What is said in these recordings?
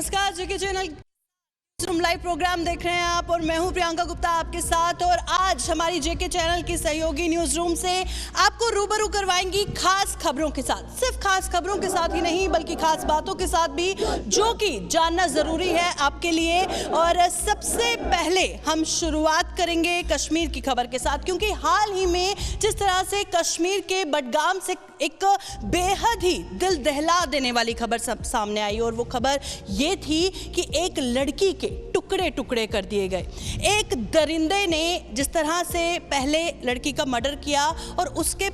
नमस्कार, जेके channel live programme देख रहे हैं आप और मैं हूं प्रियंका गुप्ता आपके साथ। और आज हमारी जेके चैनल की सहयोगी न्यूज रूम से आपको रूबरू करवाएंगी खास खबरों के साथ। सिर्फ खास खबरों के साथ ही नहीं बल्कि खास बातों के साथ भी, जो कि जानना जरूरी है आपके लिए। और सबसे पहले हम शुरुआत करेंगे कश्मीर की खबर के साथ, क्योंकि हाल ही में जिस तरह से कश्मीर के बडगाम से एक बेहद ही दिल दहला देने वाली खबर सब सामने आई, और वो खबर ये थी कि एक लड़की के टुकड़े टुकड़े कर दिए गए। एक दरिंदे ने जिस तरह से पहले लड़की का मर्डर किया और उसके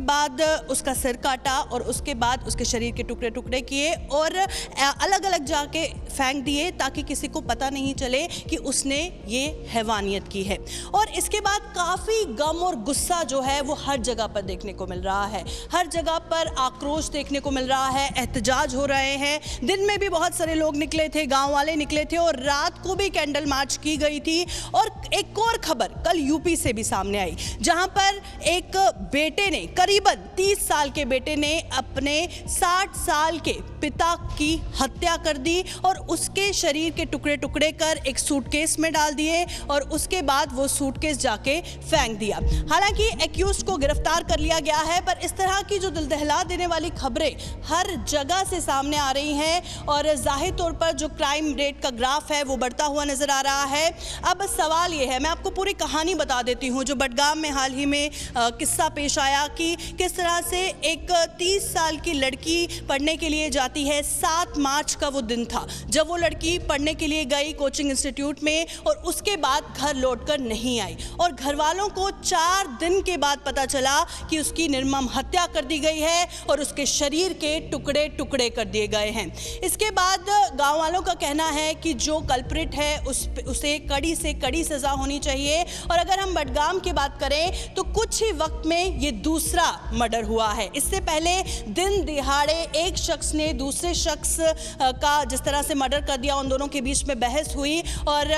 बाद उसका सिर काटा और उसके बाद उसके शरीर के टुकड़े टुकड़े किए और अलग अलग जाके फेंक दिए ताकि किसी को पता नहीं चले कि उसने ये हैवानियत की है। और इसके बाद काफ़ी गम और गुस्सा जो है वो हर जगह पर देखने को मिल रहा है। हर जगह पर आक्रोश देखने को मिल रहा है, एहतजाज हो रहे हैं। दिन में भी बहुत सारे लोग निकले थे, गांव वाले निकले थे और रात को भी कैंडल मार्च की गई थी। और एक और खबर कल यूपी से भी सामने आई, जहां पर एक बेटे ने, करीबन 30 साल के बेटे ने अपने 60 साल के पिता की हत्या कर दी और उसके शरीर के टुकड़े टुकड़े कर एक सूटकेस में डाल दिए और उसके बाद वो सूटकेस जाके फेंक दिया। हालांकि एक्यूज को गिरफ्तार कर लिया गया है, पर इस तरह की जो दिल दहला देने वाली खबरें हर जगह से सामने आ रही हैं और जाहिर तौर पर जो क्राइम रेट का ग्राफ है वो बढ़ता हुआ नजर आ रहा है। अब सवाल ये है, मैं आपको पूरी कहानी बता देती हूँ जो बडगाम में हाल ही में किस्सा पेश आया कि किस तरह से एक 30 साल की लड़की पढ़ने के लिए जाती है। 7 मार्च का वो दिन था जब वो लड़की पढ़ने के लिए गई कोचिंग इंस्टीट्यूट में और उसके बाद घर लौटकर नहीं आई और घर वालों को 4 दिन के बाद पता चला कि उसकी निर्मम हत्या कर दी गई है और उसके शरीर के टुकड़े टुकड़े कर दिए गए हैं। इसके बाद गांव वालों का कहना है कि जो कल्प्रिट है उसे कड़ी से कड़ी सजा होनी चाहिए। और अगर हम बडगाम की बात करें तो कुछ ही वक्त में ये दूसरा मर्डर हुआ है। इससे पहले दिन दिहाड़े एक शख्स ने दूसरे शख्स का जिस तरह से मर्डर कर दिया, उन दोनों के बीच में बहस हुई और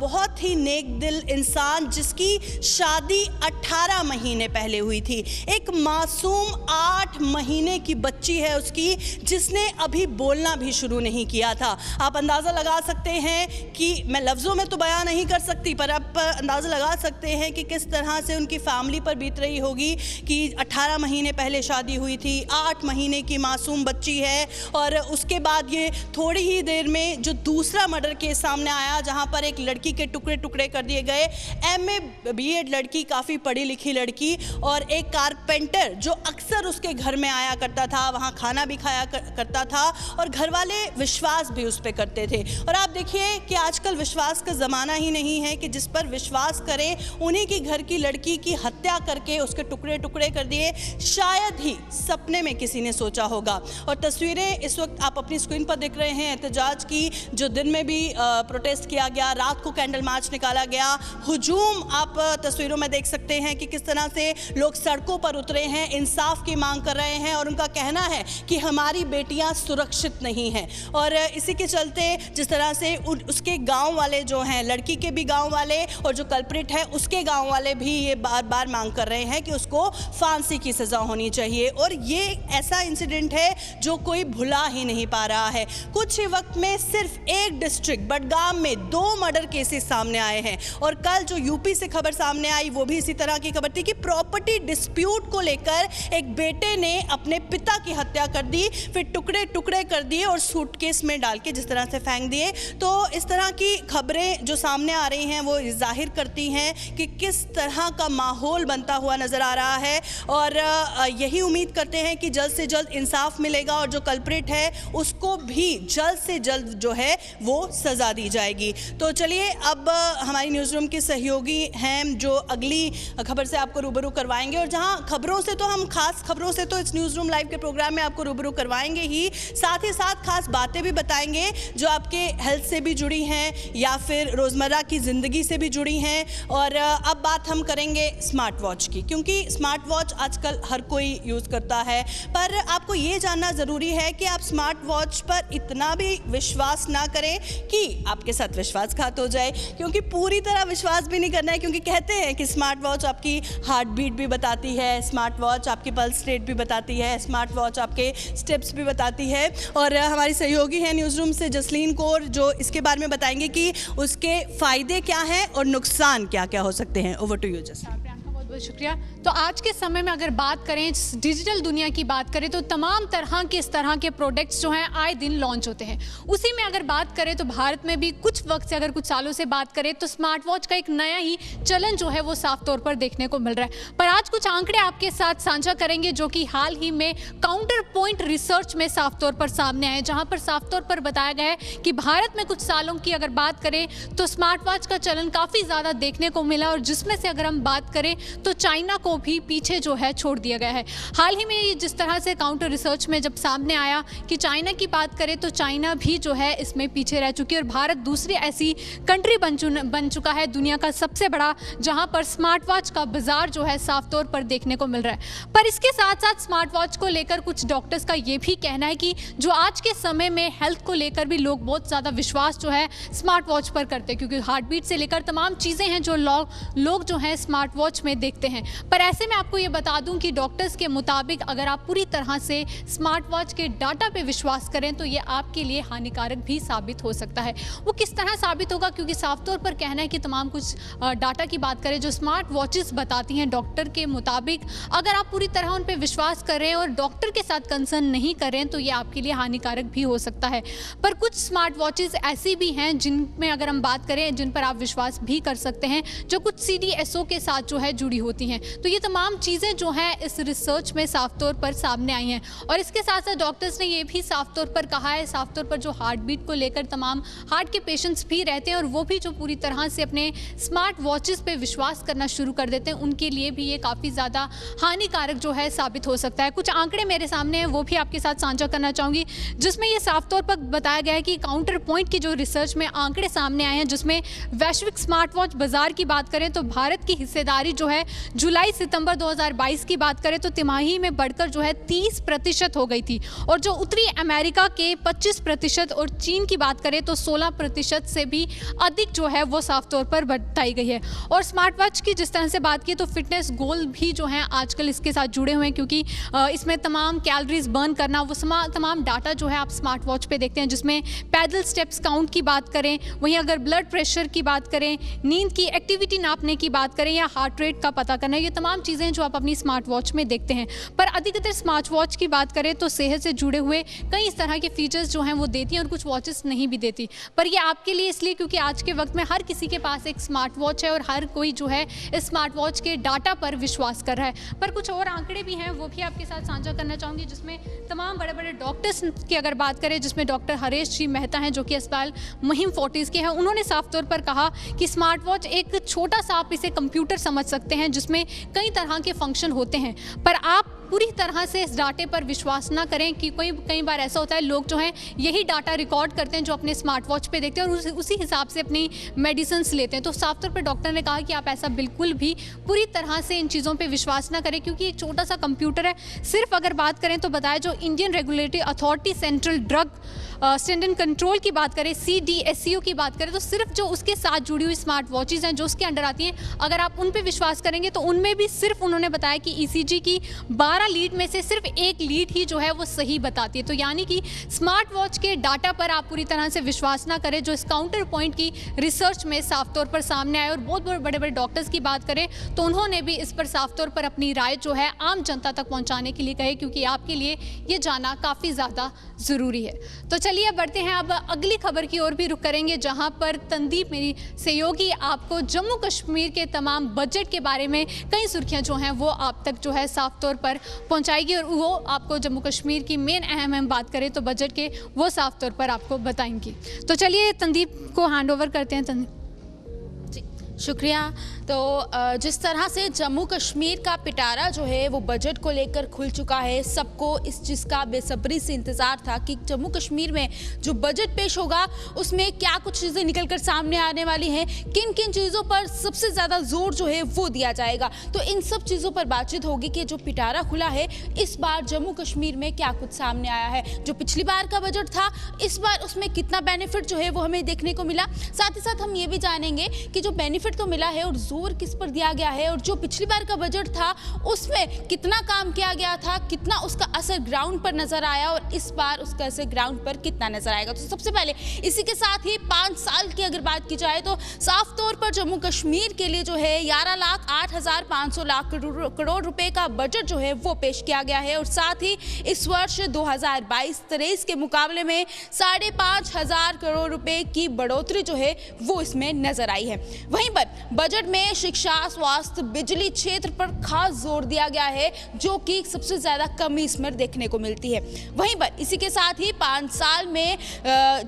बहुत ही नेक दिल इंसान जिसकी शादी 18 महीने पहले हुई थी, एक मासूम 8 महीने की बच्ची है उसकी, जिसने अभी बोलना भी शुरू नहीं किया था। आप अंदाज़ा लगा सकते हैं कि मैं लफ्ज़ों में तो बयान नहीं कर सकती, पर आप अंदाज़ा लगा सकते हैं कि किस तरह से उनकी फैमिली पर बीत रही होगी कि 18 महीने पहले शादी हुई थी, 8 महीने की मासूम बच्ची है। और उसके बाद ये थोड़ी ही देर में जो दूसरा मर्डर केस सामने आया जहां पर एक लड़की के टुकड़े टुकड़े कर दिए गए। MA BEd लड़की, काफ़ी पढ़ी लिखी लड़की, और एक कारपेंटर जो अक्सर उसके घर में आया करता था, वहाँ खाना भी खाया करता था और घर वाले विश्वास भी उस पर करते थे। और आप देखिए कि आजकल विश्वास का ज़माना ही नहीं है कि जिस पर विश्वास करें उन्हीं की घर की लड़की की हत्या करके उसके टुकड़े टुकड़े कर दिए, शायद ही सपने में किसी ने सोचा होगा। और तस्वीरें इस वक्त आप अपनी स्क्रीन पर देख रहे हैं एहतजाज की, जो दिन में भी प्रोटेस्ट किया गया, रात को कैंडल मार्च निकाला गया, हुजूम आप तस्वीरों में देख सकते हैं कि किस तरह से लोग सड़कों पर उतरे हैं, इंसाफ की मांग कर रहे हैं और उनका कहना है कि हमारी बेटियां सुरक्षित नहीं हैं। और इसी के चलते जिस तरह से उसके गांव वाले जो हैं, लड़की के भी गांव वाले और जो कल्प्रिट है उसके गांव वाले भी ये बार बार मांग कर रहे हैं कि उसको फांसी की सज़ा होनी चाहिए। और ये ऐसा इंसिडेंट है जो कोई भुला ही नहीं पा रहा है। कुछ ही वक्त में सिर्फ एक डिस्ट्रिक्ट बडगाम में 2 मर्डर केसेस सामने आए हैं और कल जो यूपी से खबर सामने आई वो भी इसी तरह की खबर थी कि प्रॉपर्टी डिस्प्यूट को लेकर एक बेटे ने अपने पिता की हत्या कर दी, फिर टुकड़े टुकड़े कर दिए और सूटकेस में डाल के जिस तरह से फेंक दिए। तो इस तरह की खबरें जो सामने आ रही हैं वो जाहिर करती हैं कि किस तरह का माहौल बनता हुआ नज़र आ रहा है। और यही उम्मीद करते हैं कि जल्द से जल्द इंसाफ मिलेगा और जो कल्प्रिट है उसको भी जल्द से जल्द जो है वो सज़ा दी जाएगी। तो चलिए अब हमारी न्यूज़ रूम की सहयोगी हैं जो अगली खबर से आपको रूबरू करवाएंगे। और जहां खबरों से तो हम खास खबरों से तो इस न्यूज़ रूम लाइव के प्रोग्राम में आपको रूबरू करवाएंगे ही, साथ ही साथ खास बातें भी बताएंगे जो आपके हेल्थ से भी जुड़ी हैं या फिर रोज़मर्रा की ज़िंदगी से भी जुड़ी हैं। और अब बात हम करेंगे स्मार्ट वॉच की, क्योंकि स्मार्ट वॉच आजकल हर कोई यूज़ करता है। पर आपको ये जानना ज़रूरी है कि आप स्मार्ट वॉच पर इतना भी विश्वास ना करें कि आपके साथ विश्वासघात हो जाए, क्योंकि पूरी तरह विश्वास भी नहीं करना है, क्योंकि कहते हैं कि स्मार्ट वॉच आपकी हार्ट बीट भी बताती है, स्मार्ट वॉच आपकी पल्स रेट भी बताती है, स्मार्ट वॉच आपके स्टेप्स भी बताती है। और हमारी सहयोगी है न्यूज़ रूम से जसलीन कौर, जो इसके बारे में बताएंगे कि उसके फ़ायदे क्या हैं और नुकसान क्या क्या हो सकते हैं। Over to you Jasleen. बहुत शुक्रिया। तो आज के समय में अगर बात करें, डिजिटल दुनिया की बात करें, तो तमाम तरह के इस तरह के प्रोडक्ट्स जो हैं आए दिन लॉन्च होते हैं। उसी में अगर बात करें तो भारत में भी कुछ वक्त से, अगर कुछ सालों से बात करें, तो स्मार्ट वॉच का एक नया ही चलन जो है वो साफ तौर पर देखने को मिल रहा है। पर आज कुछ आंकड़े आपके साथ साझा करेंगे जो कि हाल ही में काउंटर पॉइंट रिसर्च में साफ तौर पर सामने आए, जहां पर साफ तौर पर बताया गया है कि भारत में कुछ सालों की अगर बात करें तो स्मार्ट वॉच का चलन काफ़ी ज़्यादा देखने को मिला, और जिसमें से अगर हम बात करें तो चाइना को भी पीछे जो है छोड़ दिया गया है। हाल ही में जिस तरह से काउंटर रिसर्च में जब सामने आया कि चाइना की बात करें तो चाइना भी जो है इसमें पीछे रह चुकी है, और भारत दूसरी ऐसी कंट्री बन चुका है दुनिया का सबसे बड़ा, जहां पर स्मार्ट वॉच का बाजार जो है साफ तौर पर देखने को मिल रहा है। पर इसके साथ साथ स्मार्ट वॉच को लेकर कुछ डॉक्टर्स का ये भी कहना है कि जो आज के समय में हेल्थ को लेकर भी लोग बहुत ज़्यादा विश्वास जो है स्मार्ट वॉच पर करते हैं, क्योंकि हार्ट बीट से लेकर तमाम चीज़ें हैं जो लोग जो हैं स्मार्ट वॉच में देखते हैं। पर ऐसे में आपको ये बता दूं कि डॉक्टर्स के मुताबिक अगर आप पूरी तरह से स्मार्ट वॉच के डाटा पे विश्वास करें तो ये आपके लिए हानिकारक भी साबित हो सकता है। वो किस तरह साबित होगा, क्योंकि साफ तौर पर कहना है कि तमाम कुछ डाटा की बात करें जो स्मार्ट वॉचेस बताती हैं डॉक्टर के मुताबिक, अगर आप पूरी तरह उन पर विश्वास करें और डॉक्टर के साथ कंसर्न नहीं करें तो ये आपके लिए हानिकारक भी हो सकता है। पर कुछ स्मार्ट वॉचेस ऐसी भी हैं जिनमें अगर हम बात करें जिन पर आप विश्वास भी कर सकते हैं, जो कुछ CDSO के साथ जो है जुड़ी होती हैं। तो ये तमाम चीज़ें जो हैं इस रिसर्च में साफ तौर पर सामने आई हैं। और इसके साथ साथ डॉक्टर्स ने ये भी साफ तौर पर कहा है, साफ तौर पर जो हार्ट बीट को लेकर तमाम हार्ट के पेशेंट्स भी रहते हैं और वो भी जो पूरी तरह से अपने स्मार्ट वॉचेस पे विश्वास करना शुरू कर देते हैं, उनके लिए भी ये काफ़ी ज़्यादा हानिकारक जो है साबित हो सकता है। कुछ आंकड़े मेरे सामने हैं, वो भी आपके साथ साझा करना चाहूँगी, जिसमें ये साफ तौर पर बताया गया है कि काउंटर पॉइंट की जो रिसर्च में आंकड़े सामने आए हैं, जिसमें वैश्विक स्मार्ट वॉच बाजार की बात करें तो भारत की हिस्सेदारी जो है जुलाई सितंबर 2022 की बात करें तो तिमाही में बढ़कर जो है 30% हो गई थी, और जो उत्तरी अमेरिका के 25% और चीन की बात करें तो 16% से भी अधिक जो है वो साफ तौर पर बताई गई है। और स्मार्ट वॉच की जिस तरह से बात की तो फिटनेस गोल भी जो हैं आजकल इसके साथ जुड़े हुए हैं, क्योंकि इसमें तमाम कैलोरीज बर्न करना, वो तमाम डाटा जो है आप स्मार्ट वॉच पे देखते हैं, जिसमें पैदल स्टेप्स काउंट की बात करें, वहीं अगर ब्लड प्रेशर की बात करें, नींद की एक्टिविटी नापने की बात करें या हार्ट रेट का पता करना, ये तमाम चीज़ें जो आप अपनी स्मार्ट वॉच में देखते हैं। पर अधिकतर स्मार्ट वॉच की बात करें तो सेहत से जुड़े हुए कई इस तरह के फीचर्स जो हैं वो देती हैं, और कुछ वॉचेस नहीं भी देती। पर ये आपके लिए इसलिए क्योंकि आज के वक्त में हर किसी के पास एक स्मार्ट वॉच है और हर कोई जो है इस स्मार्ट वॉच के डाटा पर विश्वास कर रहा है। पर कुछ और आंकड़े भी हैं, वो भी आपके साथ साझा करना चाहूँगी, जिसमें तमाम बड़े बड़े डॉक्टर्स की अगर बात करें, जिसमें डॉक्टर हरेश जी मेहता हैं जो कि अस्पताल मुहिम फोर्टिस के हैं, उन्होंने साफ तौर पर कहा कि स्मार्ट वॉच एक छोटा सा आप इसे कंप्यूटर समझ सकते हैं जिसमें कई तरह के फंक्शन होते हैं, पर आप पूरी तरह से इस डाटे पर विश्वास ना करें कि कई बार ऐसा होता है लोग जो हैं यही डाटा रिकॉर्ड करते हैं जो अपने स्मार्ट वॉच पे देखते हैं और उसी हिसाब से अपनी मेडिसिन्स लेते हैं। तो साफ तौर पर डॉक्टर ने कहा कि आप ऐसा बिल्कुल भी पूरी तरह से इन चीज़ों पे विश्वास ना करें, क्योंकि एक छोटा सा कंप्यूटर है। सिर्फ अगर बात करें तो बताया जो Indian regulatory authority central drug standard control की बात करें, CDSCO की बात करें, तो सिर्फ जो उसके साथ जुड़ी हुई स्मार्ट वॉचेज़ हैं जो उसके अंडर आती हैं, अगर आप उन पे विश्वास करेंगे तो उनमें भी सिर्फ उन्होंने बताया कि ECG की 12 लीड में से सिर्फ एक लीड ही जो है वो सही बताती है। तो यानी कि स्मार्ट वॉच के डाटा पर आप पूरी तरह से विश्वास ना करें, जो इस काउंटर पॉइंट की रिसर्च में साफ तौर पर सामने आए। और बहुत बड़े बड़े डॉक्टर्स की बात करें तो उन्होंने भी इस पर साफ तौर पर अपनी राय जो है आम जनता तक पहुँचाने के लिए कहे, क्योंकि आपके लिए ये जानना काफ़ी ज़्यादा ज़रूरी है। तो चलिए बढ़ते हैं अब अगली खबर की ओर भी रुख करेंगे, जहां पर तंदीप मेरी सहयोगी आपको जम्मू कश्मीर के तमाम बजट के बारे में कई सुर्खियां जो हैं वो आप तक जो है साफ तौर पर पहुंचाएगी, और वो आपको जम्मू कश्मीर की मेन अहम बात करें तो बजट के वो साफ तौर पर आपको बताएंगी। तो चलिए तंदीप को हैंड ओवर करते हैं। तंदीप जी, शुक्रिया। तो जिस तरह से जम्मू कश्मीर का पिटारा जो है वो बजट को लेकर खुल चुका है, सबको इस चीज़ का बेसब्री से इंतज़ार था कि जम्मू कश्मीर में जो बजट पेश होगा उसमें क्या कुछ चीज़ें निकलकर सामने आने वाली हैं, किन किन चीज़ों पर सबसे ज़्यादा जोर जो है वो दिया जाएगा। तो इन सब चीज़ों पर बातचीत होगी कि जो पिटारा खुला है इस बार जम्मू कश्मीर में क्या कुछ सामने आया है। जो पिछली बार का बजट था इस बार उसमें कितना बेनिफिट जो है वो हमें देखने को मिला। साथ ही साथ हम ये भी जानेंगे कि जो बेनिफिट तो मिला है और जोर किस पर दिया गया है, और जो पिछली बार का बजट था उसमें कितना काम किया गया था, कितना उसका असर ग्राउंड पर नजर आया और इस बार उसका असर ग्राउंड पर कितना नजर आएगा। तो सबसे पहले इसी के साथ ही 5 साल की अगर बात की जाए तो साफ तौर पर जम्मू कश्मीर के लिए जो है 11,08,500 लाख करोड़ रुपए का बजट जो है वो पेश किया गया है, और साथ ही इस वर्ष 2022-23 के मुकाबले में 5,500 करोड़ रुपए की बढ़ोतरी जो है वो इसमें नजर आई है। वहीं पर बजट में शिक्षा, स्वास्थ्य, बिजली क्षेत्र पर खास जोर दिया गया है, जो कि सबसे ज्यादा कमी इसमें देखने को मिलती है। वहीं पर इसी के साथ ही 5 साल में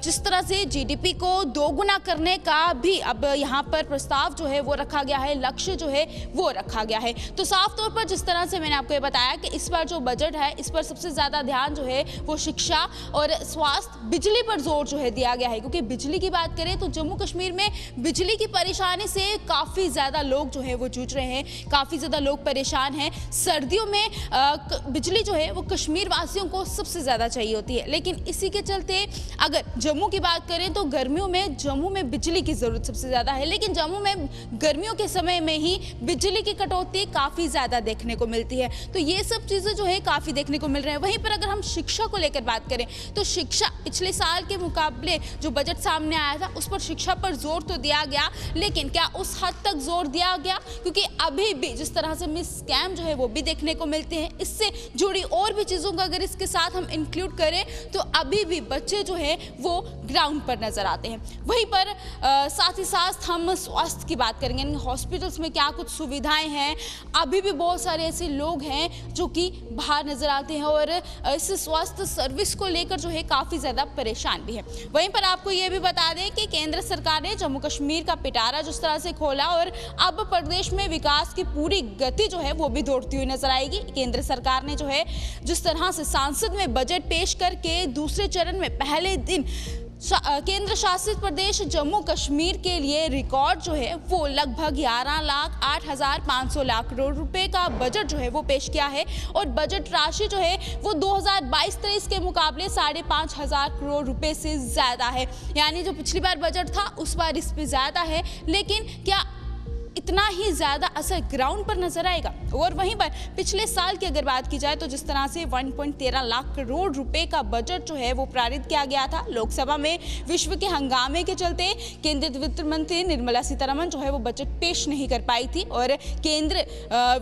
जिस तरह से जीडीपी को दोगुना करने का भी अब यहाँ पर प्रस्ताव जो है वो रखा गया है, लक्ष्य जो है वो रखा गया है। तो साफ तौर पर जिस तरह से मैंने आपको ये बताया कि इस बार जो बजट है इस पर सबसे ज्यादा ध्यान जो है वो शिक्षा और स्वास्थ्य, बिजली पर जोर जो है दिया गया है, क्योंकि बिजली की बात करें तो जम्मू कश्मीर में बिजली की परेशानी से काफी ज्यादा लोग जो है वो जूझ रहे हैं, काफी ज्यादा लोग परेशान हैं। सर्दियों में बिजली जो है वो कश्मीर वासियों को सबसे ज्यादा चाहिए होती है, लेकिन इसी के चलते अगर जम्मू की बात करें तो गर्मियों में जम्मू में बिजली की जरूरत सबसे ज्यादा है, लेकिन जम्मू में गर्मियों के समय में ही बिजली की कटौती काफी ज्यादा देखने को मिलती है। तो ये सब चीजें जो है काफी देखने को मिल रहे हैं। वहीं पर अगर हम शिक्षा को लेकर बात करें तो शिक्षा पिछले साल के मुकाबले जो बजट सामने आया था उस पर शिक्षा पर जोर तो दिया गया, लेकिन क्या उस हद तक जोर दिया गया, क्योंकि अभी भी जिस तरह से मिस स्कैम जो है वो भी देखने को मिलते हैं। इससे जुड़ी और भी चीजों को अगर इसके साथ हम इंक्लूड करें तो अभी भी बच्चे जो है वो ग्राउंड पर नजर आते हैं। वहीं पर साथ ही साथ हम स्वास्थ्य की बात करेंगे, हॉस्पिटल्स में क्या कुछ सुविधाएं हैं। अभी भी बहुत सारे ऐसे लोग हैं जो कि बाहर नजर आते हैं और इस स्वास्थ्य सर्विस को लेकर जो है काफी ज्यादा परेशान भी है। वहीं पर आपको ये भी बता दें कि केंद्र सरकार ने जम्मू कश्मीर का पिटारा जिस तरह से खोला और अब प्रदेश में विकास की पूरी गति जो है वो भी दौड़ती हुई नजर आएगी। केंद्र सरकार ने जो है जिस तरह से संसद में बजट पेश करके दूसरे चरण में पहले दिन केंद्र शासित प्रदेश जम्मू कश्मीर के लिए रिकॉर्ड जो है वो लगभग 11,08,500 लाख करोड़ रुपए का बजट जो है वो पेश किया है, और बजट राशि जो है वो 2022-23 के मुकाबले 5,500 करोड़ रुपए से ज्यादा है। यानी जो पिछली बार बजट था उस बार इस पे ज्यादा है, लेकिन क्या इतना ही ज्यादा असर ग्राउंड पर नजर आएगा? और वहीं पर पिछले साल की अगर बात की जाए तो जिस तरह से 1.13 लाख करोड़ रुपए का बजट जो है वो पारित किया गया था लोकसभा में, विश्व के हंगामे के चलते केंद्रीय वित्त मंत्री निर्मला सीतारमण जो है वो बजट पेश नहीं कर पाई थी, और केंद्र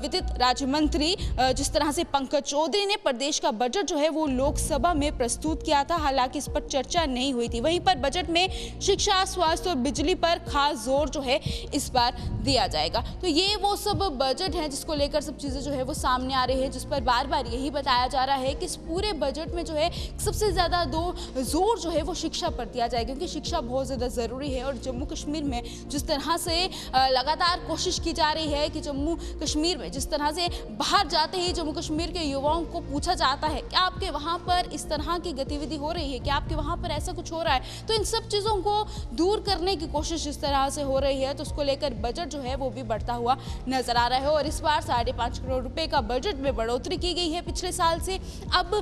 वित्त राज्य मंत्री जिस तरह से पंकज चौधरी ने प्रदेश का बजट जो है वो लोकसभा में प्रस्तुत किया था, हालांकि इस पर चर्चा नहीं हुई थी। वहीं पर बजट में शिक्षा, स्वास्थ्य और बिजली पर खास जोर जो है इस बार दिया जाएगा। तो ये वो सब बजट है जिसको लेकर सब चीजें जो है वो सामने आ रही है, जिस पर बार बार यही बताया जा रहा है कि इस पूरे बजट में जो है सबसे ज्यादा जोर जो है वो शिक्षा पर दिया जाए, क्योंकि शिक्षा बहुत ज्यादा जरूरी है। और जम्मू कश्मीर में जिस तरह से लगातार कोशिश की जा रही है कि जम्मू कश्मीर में जिस तरह से बाहर जाते ही जम्मू कश्मीर के युवाओं को पूछा जाता है क्या आपके वहां पर इस तरह की गतिविधि हो रही है, क्या आपके वहां पर ऐसा कुछ हो रहा है, तो इन सब चीजों को दूर करने की कोशिश इस तरह से हो रही है। तो उसको लेकर बजट जो है वो भी बढ़ता हुआ नजर आ रहा है, और इस बार 5.5 करोड़ रुपए का बजट में बढ़ोतरी की गई है पिछले साल से। अब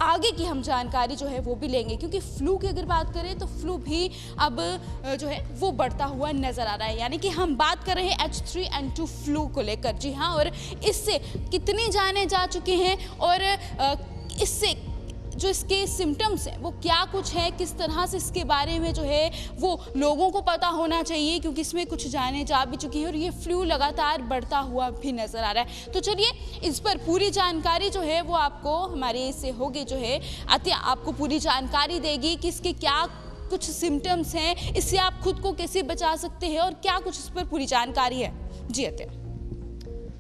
आगे की हम जानकारी जो है वो भी लेंगे, क्योंकि फ्लू की अगर बात करें तो फ्लू भी अब जो है वो बढ़ता हुआ नजर आ रहा है, यानी कि हम बात कर रहे हैं H3N2 फ्लू को लेकर। जी हाँ, और इससे कितनी जाने जा चुकी हैं और इससे जो इसके सिम्टम्स हैं वो क्या कुछ है, किस तरह से इसके बारे में जो है वो लोगों को पता होना चाहिए, क्योंकि इसमें कुछ जाने जा भी चुकी है और ये फ्लू लगातार बढ़ता हुआ भी नजर आ रहा है। तो चलिए इस पर पूरी जानकारी जो है वो आपको हमारे सहयोगी जो है अत्या आपको पूरी जानकारी देगी कि इसके क्या कुछ सिम्टम्स हैं, इससे आप खुद को कैसे बचा सकते हैं और क्या कुछ इस पर पूरी जानकारी है। जी अत्या।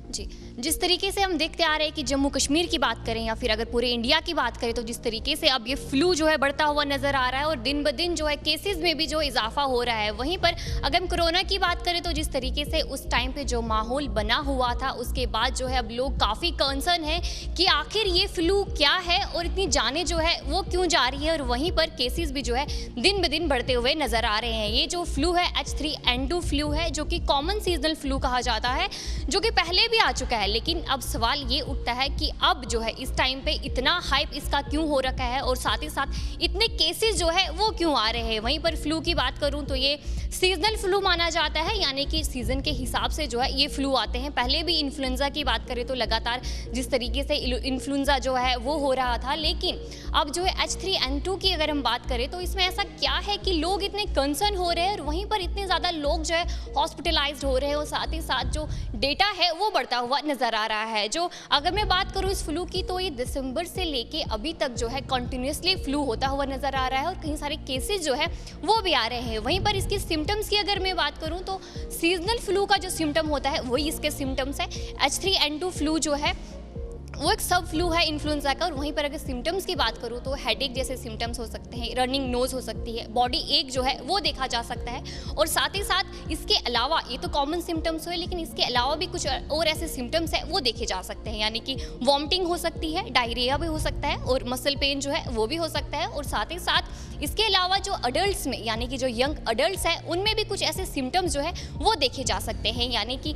जी, जिस तरीके से हम देखते आ रहे हैं कि जम्मू कश्मीर की बात करें या फिर अगर पूरे इंडिया की बात करें, तो जिस तरीके से अब ये फ्लू जो है बढ़ता हुआ नज़र आ रहा है और दिन ब दिन जो है केसेस में भी जो इजाफा हो रहा है। वहीं पर अगर हम कोरोना की बात करें तो जिस तरीके से उस टाइम पे जो माहौल बना हुआ था, उसके बाद जो है अब लोग काफ़ी कंसर्न है कि आखिर ये फ्लू क्या है और इतनी जानें जो है वो क्यों जा रही है, और वहीं पर केसेस भी जो है दिन ब दिन बढ़ते हुए नज़र आ रहे हैं। ये जो फ्लू है H3N2 फ्लू है, जो कि कॉमन सीजनल फ्लू कहा जाता है, जो कि पहले भी आ चुका है। लेकिन अब सवाल ये उठता है कि अब जो है इस टाइम पे इतना हाइप इसका क्यों हो रखा है और साथ ही साथ इतने केसेस जो है वो क्यों आ रहे हैं। वहीं पर फ्लू की बात करूं तो ये सीजनल फ्लू माना जाता है, यानी कि सीजन के हिसाब से जो है ये फ्लू आते हैं। पहले भी इन्फ्लुएंजा की बात करें तो लगातार जिस तरीके से इन्फ्लुएंजा जो है वो हो रहा था, लेकिन अब जो है H3N2 की अगर हम बात करें तो इसमें ऐसा क्या है कि लोग इतने कंसर्न हो रहे हैं और वहीं पर इतने ज़्यादा लोग जो है हॉस्पिटलाइज्ड हो रहे हैं और साथ ही साथ जो डेटा है वो बढ़ता हुआ नज़र आ रहा है। जो अगर मैं बात करूँ इस फ्लू की तो ये दिसंबर से लेके अभी तक जो है कंटिन्यूसली फ्लू होता हुआ नज़र आ रहा है और कई सारे केसेस जो है वो भी आ रहे हैं। वहीं पर इसके सिम्टम्स की अगर मैं बात करूँ तो सीजनल फ्लू का जो सिम्टम होता है वही इसके सिम्टम्स है। H3N2 फ्लू जो है वो एक सब फ्लू है इन्फ्लुएंजा का, और वहीं पर अगर सिम्टम्स की बात करूँ तो हेडेक जैसे सिम्टम्स हो सकते हैं, रनिंग नोज हो सकती है, बॉडी एक जो है वो देखा जा सकता है, और साथ ही साथ इसके अलावा ये तो कॉमन सिम्टम्स हुए, लेकिन इसके अलावा भी कुछ और ऐसे सिम्टम्स हैं वो देखे जा सकते हैं, यानी कि वॉमिटिंग हो सकती है, डायरिया भी हो सकता है और मसल पेन जो है वो भी हो सकता है। और साथ ही साथ इसके अलावा जो अडल्ट्स में यानी कि जो यंग अडल्ट्स हैं उनमें भी कुछ ऐसे सिम्टम्स जो है वो देखे जा सकते हैं, यानी कि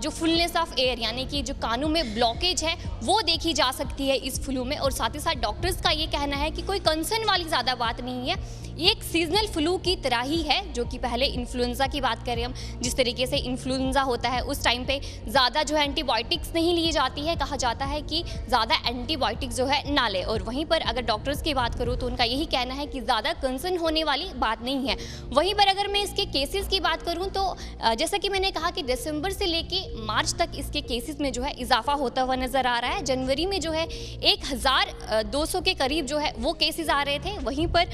जो फुलनेस ऑफ एयर यानी कि जो कानों में ब्लॉकेज है वो देखी जा सकती है इस फ्लू में। और साथ ही साथ डॉक्टर्स का ये कहना है कि कोई कंसर्न वाली ज़्यादा बात नहीं है, ये एक सीजनल फ्लू की तरह ही है, जो कि पहले इन्फ्लुएंजा की बात करें हम, जिस तरीके से इन्फ्लुएंजा होता है उस टाइम पे ज़्यादा जो है एंटीबायोटिक्स नहीं ली जाती है, कहा जाता है कि ज़्यादा एंटीबायोटिक्स जो है ना ले। और वहीं पर अगर डॉक्टर्स की बात करूँ तो उनका यही कहना है कि ज़्यादा कंसर्न होने वाली बात नहीं है। वहीं पर अगर मैं इसके केसेस की बात करूँ तो जैसा कि मैंने कहा कि दिसंबर से लेके मार्च तक इसके केसेस में जो है इजाफा होता हुआ नज़र आ रहा है। जनवरी में जो है 1200 के करीब जो है वो केसेस आ रहे थे, वहीं पर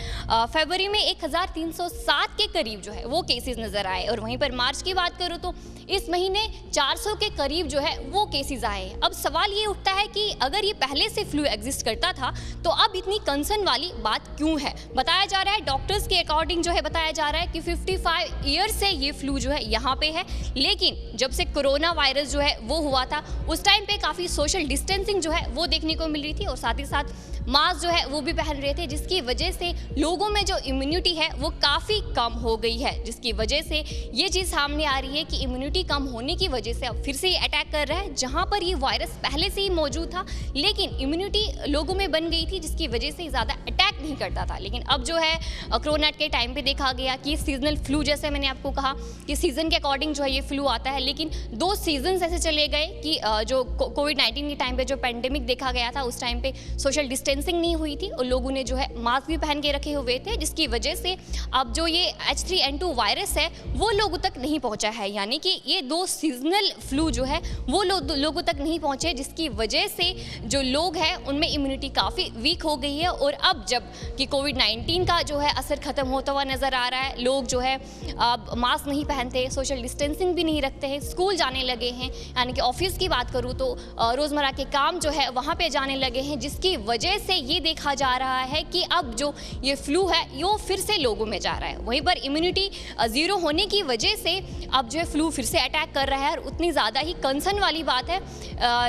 फरवरी में 1307 के करीब जो है वो केसेस नज़र आए, और वहीं पर मार्च की बात करूँ तो इस महीने 400 के करीब जो है वो केसेस आए। अब सवाल ये उठता है कि अगर ये पहले से फ्लू एग्जिस्ट करता था तो अब इतनी कंसर्न वाली बात क्यों है। बताया जा रहा है, डॉक्टर्स के अकॉर्डिंग जो है बताया जा रहा है कि 55 ईयर्स से ये फ्लू जो है यहाँ पे है, लेकिन जब से कोरोना वायरस जो है वो हुआ था उस टाइम पे काफ़ी सोशल डिस्टेंसिंग जो है वो देखने को मिल रही थी, और साथ ही साथ मास्क जो है वो भी पहन रहे थे, जिसकी वजह से लोगों में जो इम्यूनिटी है वो काफ़ी कम हो गई है, जिसकी वजह से ये चीज़ सामने आ रही है कि इम्यूनिटी कम होने की वजह से अब फिर से ये अटैक कर रहा है, जहाँ पर ये वायरस पहले से ही मौजूद था लेकिन इम्यूनिटी लोगों में बन गई थी, जिसकी वजह से ज़्यादा अटैक नहीं करता था। लेकिन अब जो है कोरोना के टाइम पे देखा गया कि सीजनल फ्लू, जैसे मैंने आपको कहा कि सीज़न के अकॉर्डिंग जो है ये फ्लू आता है, लेकिन 2 सीजन्स ऐसे चले गए कि जो कोविड-19 के टाइम पे जो पेंडेमिक देखा गया था उस टाइम पे सोशल डिस्टेंसिंग नहीं हुई थी और लोगों ने जो है मास्क भी पहन के रखे हुए थे, जिसकी वजह से अब जो ये H3N2 वायरस है वो लोगों तक नहीं पहुंचा है, यानी कि ये 2 सीजनल फ्लू जो है वो लोगों तक नहीं पहुंचे, जिसकी वजह से जो लोग हैं उनमें इम्यूनिटी काफ़ी वीक हो गई है। और अब जब कि कोविड-19 का जो है असर खत्म होता हुआ नज़र आ रहा है, लोग जो है अब मास्क नहीं पहनते, सोशल डिस्टेंसिंग भी नहीं रखते हैं, स्कूल जाने लगे हैं, यानी कि ऑफिस की बात करूँ तो रोज़मर्रा के काम जो है वहाँ पे जाने लगे हैं, जिसकी वजह से ये देखा जा रहा है कि अब जो ये फ्लू है ये फिर से लोगों में जा रहा है। वहीं पर इम्यूनिटी ज़ीरो होने की वजह से अब जो है फ्लू फिर से अटैक कर रहा है, और उतनी ज़्यादा ही कंसर्न वाली बात है,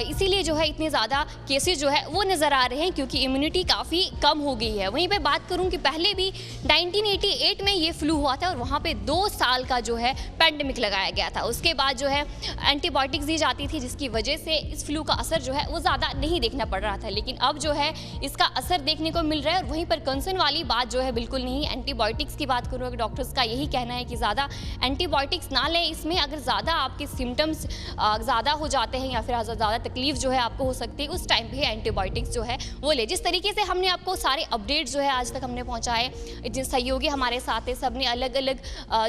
इसीलिए जो है इतने ज़्यादा केसेस जो है वो नज़र आ रहे हैं क्योंकि इम्यूनिटी काफ़ी कम हो गई है। वहीं पे बात करूं कि पहले भी 1988 में ये फ्लू हुआ था और वहाँ पे 2 साल का जो है पेंडेमिक लगाया गया था, उसके बाद जो है एंटीबायोटिक्स दी जाती थी, जिसकी वजह से इस फ्लू का असर जो है वो ज़्यादा नहीं देखना पड़ रहा था, लेकिन अब जो है इसका असर देखने को मिल रहा है। और वहीं पर कंसर्न वाली बात जो है बिल्कुल नहीं। एंटीबायोटिक्स की बात करूँ, डॉक्टर्स का यही कहना है कि ज़्यादा एंटीबायोटिक्स ना लें, इसमें अगर ज़्यादा आपके सिम्टम्स ज़्यादा हो जाते हैं या फिर ज़्यादा तकलीफ जो है आपको हो सकती है, उस टाइम पे एंटीबायोटिक्स जो है वो ले। जिस तरीके से हमने आपको सारे अपडेट्स जो है आज तक हमने पहुँचाए, जिन सहयोगी हमारे साथ है, सब ने अलग अलग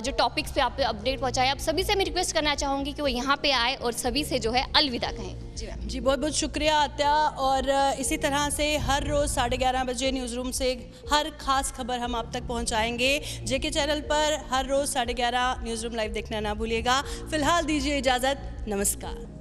जो टॉपिक्स पे आप अपडेट पहुँचाए, आप सभी से मैं रिक्वेस्ट करना चाहूँगी कि वो यहाँ पे आए और सभी से जो है अलविदा कहें। जी मैम। जी बहुत बहुत शुक्रिया आत्या, और इसी तरह से हर रोज़ 11:30 बजे न्यूज़ रूम से हर खास खबर हम आप तक पहुंचाएंगे। जेके चैनल पर हर रोज़ 11:30 न्यूज़ रूम लाइव देखना ना भूलिएगा। फिलहाल दीजिए इजाज़त, नमस्कार।